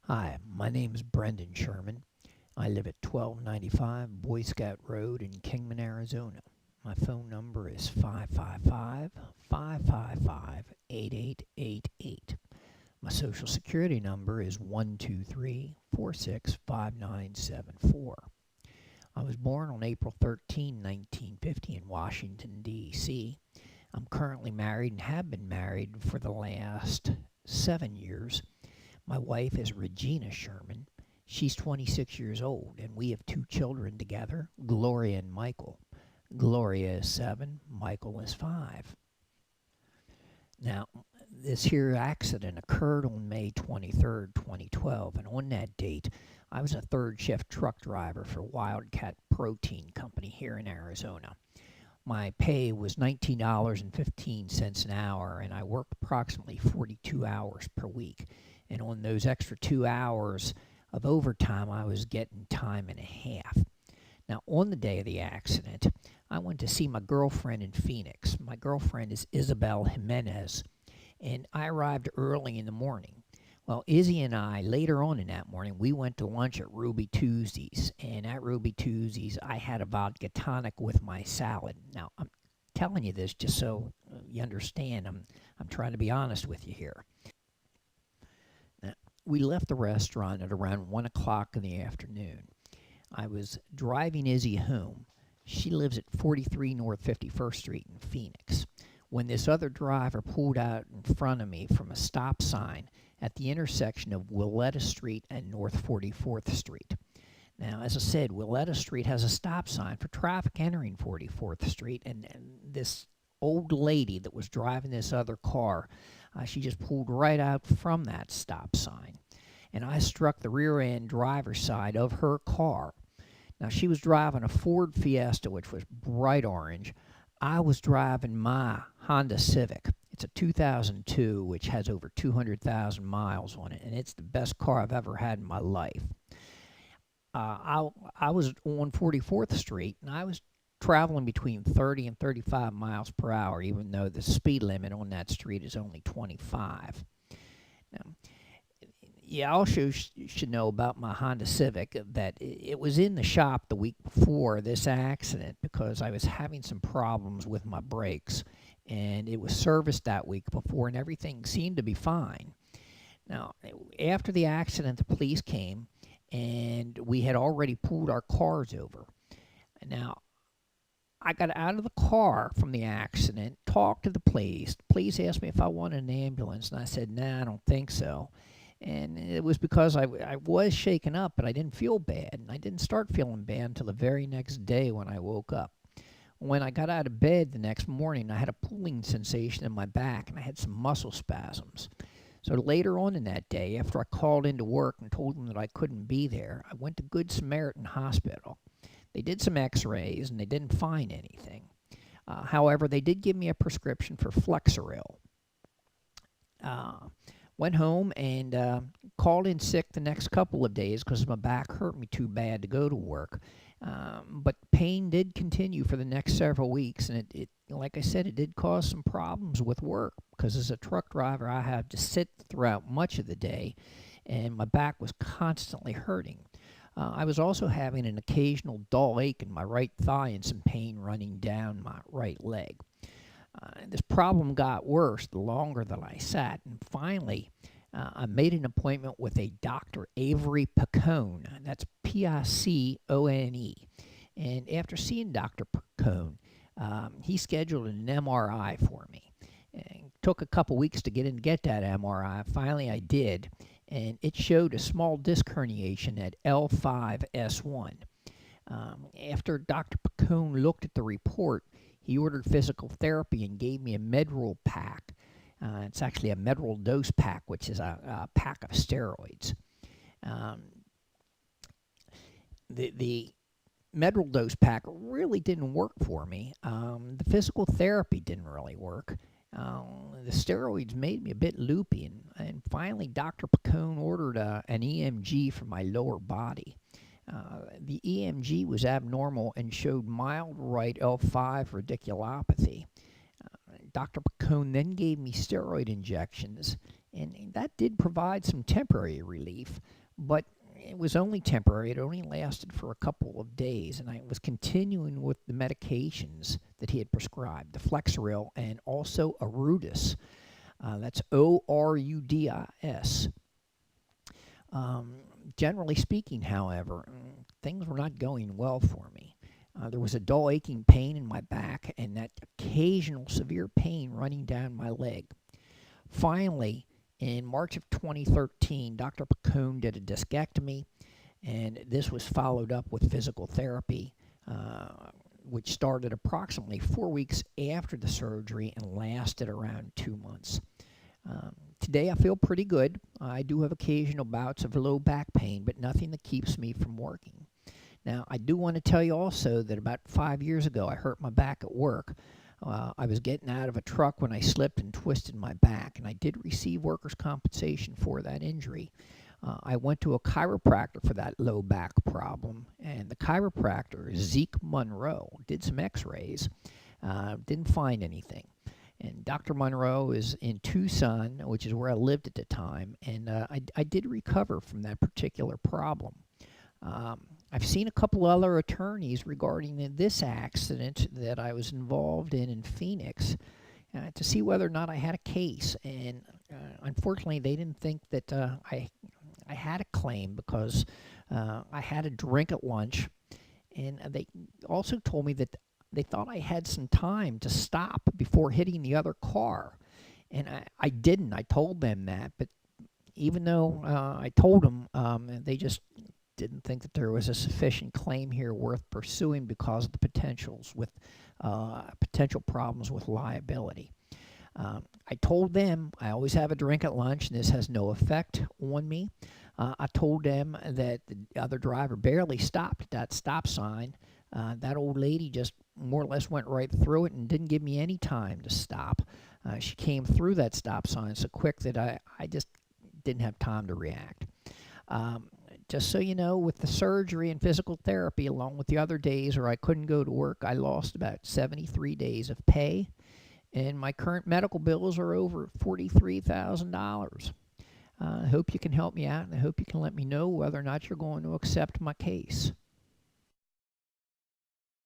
Hi, my name is Brendan Sherman. I live at 1295 Boy Scout Road in Kingman, Arizona. My phone number is 555-555-8888. My social security number is 123-465974. I was born on April 13, 1950 in Washington, D.C. I'm currently married and have been married for the last 7 years. My wife is Regina Sherman. She's 26 years old, and we have two children together, Gloria and Michael. Gloria is 7, Michael is 5. Now, this here accident occurred on May 23rd, 2012, and on that date, I was a third shift truck driver for Wildcat Protein Company here in Arizona. My pay was $19.15 an hour, and I worked approximately 42 hours per week. And on those extra 2 hours of overtime, I was getting time and a half. Now, on the day of the accident, I went to see my girlfriend in Phoenix. My girlfriend is Isabel Jimenez, and I arrived early in the morning. Well, Izzy and I, later on in that morning, we went to lunch at Ruby Tuesdays, and at Ruby Tuesdays, I had a vodka tonic with my salad. Now, I'm telling you this just so you understand. I'm trying to be honest with you here. Now, we left the restaurant at around 1 o'clock in the afternoon. I was driving Izzy home. She lives at 43 North 51st Street in Phoenix, when this other driver pulled out in front of me from a stop sign at the intersection of Willetta Street and North 44th Street. Now, as I said, Willetta Street has a stop sign for traffic entering 44th Street, and this old lady that was driving this other car, she just pulled right out from that stop sign, and I struck the rear end driver's side of her car. Now, she was driving a Ford Fiesta, which was bright orange. I was driving my Honda Civic. It's a 2002, which has over 200,000 miles on it, and it's the best car I've ever had in my life. I was on 44th Street, and I was traveling between 30 and 35 miles per hour, even though the speed limit on that street is only 25. Now, you also should know about my Honda Civic that it was in the shop the week before this accident because I was having some problems with my brakes, and it was serviced that week before, and everything seemed to be fine. Now, after the accident, the police came, and we had already pulled our cars over. Now, I got out of the car from the accident, talked to the police. The police asked me if I wanted an ambulance, and I said, nah, I don't think so. And it was because I was shaken up, but I didn't feel bad. And I didn't start feeling bad until the very next day when I woke up. When I got out of bed the next morning, I had a pulling sensation in my back, and I had some muscle spasms. So later on in that day, after I called into work and told them that I couldn't be there, I went to Good Samaritan Hospital. They did some x-rays, and they didn't find anything. However, they did give me a prescription for Flexeril. Went home and called in sick the next couple of days because my back hurt me too bad to go to work. But pain did continue for the next several weeks, and it, like I said, it did cause some problems with work because as a truck driver, I had to sit throughout much of the day, and my back was constantly hurting. I was also having an occasional dull ache in my right thigh and some pain running down my right leg. This problem got worse the longer that I sat, and finally I made an appointment with a Dr. Avery Picone. That's Picone. And after seeing Dr. Picone, he scheduled an MRI for me. It took a couple weeks to get in and get that MRI. Finally, I did, and it showed a small disc herniation at L5S1. After Dr. Picone looked at the report, he ordered physical therapy and gave me a Medrol pack. It's actually a Medrol dose pack, which is a pack of steroids. The Medrol dose pack really didn't work for me. The physical therapy didn't really work. The steroids made me a bit loopy, and finally Dr. Picone ordered an EMG for my lower body. The EMG was abnormal and showed mild right L5 radiculopathy. Dr. Picone then gave me steroid injections, And that did provide some temporary relief, but it was only temporary. It only lasted for a couple of days, and I was continuing with the medications that he had prescribed, the Flexeril and also Arudis. That's Orudis. Um, Generally speaking, however, things were not going well for me. There was a dull aching pain in my back and that occasional severe pain running down my leg. Finally, in March of 2013, Dr. Pacone did a discectomy, and this was followed up with physical therapy, which started approximately 4 weeks after the surgery and lasted around 2 months. Today I feel pretty good. I do have occasional bouts of low back pain, but nothing that keeps me from working. Now, I do want to tell you also that about 5 years ago I hurt my back at work. I was getting out of a truck when I slipped and twisted my back, and I did receive workers' compensation for that injury. I went to a chiropractor for that low back problem, and the chiropractor, Zeke Monroe, did some x-rays, didn't find anything. And Dr. Monroe is in Tucson, which is where I lived at the time, and I did recover from that particular problem. I've seen a couple other attorneys regarding this accident that I was involved in Phoenix to see whether or not I had a case. And unfortunately, they didn't think that I had a claim because I had a drink at lunch. And they also told me that they thought I had some time to stop before hitting the other car. And I didn't. I told them that. But even though I told them, they just didn't think that there was a sufficient claim here worth pursuing because of the potential problems with liability. I told them I always have a drink at lunch and this has no effect on me. I told them that the other driver barely stopped at that stop sign. That old lady just more or less went right through it and didn't give me any time to stop. She came through that stop sign so quick that I just didn't have time to react. Just so you know, with the surgery and physical therapy, along with the other days where I couldn't go to work, I lost about 73 days of pay, and my current medical bills are over $43,000. I hope you can help me out, and I hope you can let me know whether or not you're going to accept my case.